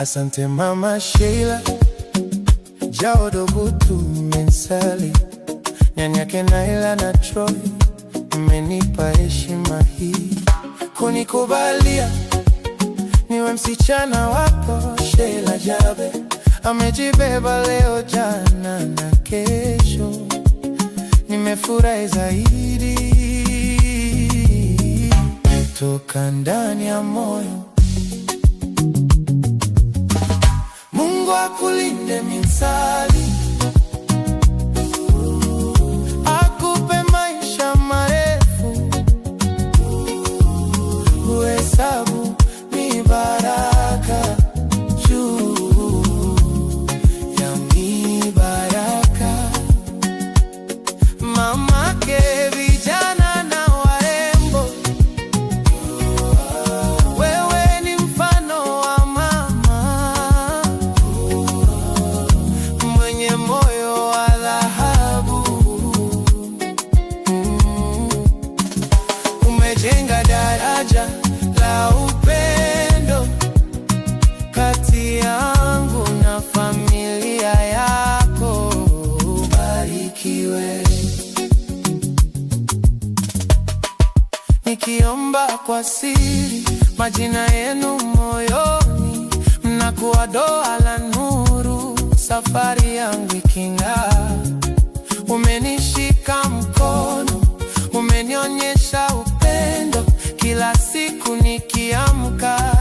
Asante Mama Sheila, Jao Dogutu Mensali, Nyanyake Naila na Troy, mmenipa heshima hii, kunikubalia niwe msichana wako. Sheila Jabe amejibeba leo, jana na kesho, nimefurahi zaidi toka ndani ya moyo. Mungu akulinde Mensali, akupe maisha marefu, uhesabu ni baraka juu ya mibaraka. Mamake vijana na warembo, wewe ni mfano wa mama mwenye moyo wa dhahabu. Umejenga daraja la upendo kati yangu na familia yako. Ubarikiwe. Nikiomba kwa siri majina yenu moyoni, mnakuwa doa la nuru, safari yangu iking'aa. Umenishika mkono, umenionyesha upendo, kila siku nikiamka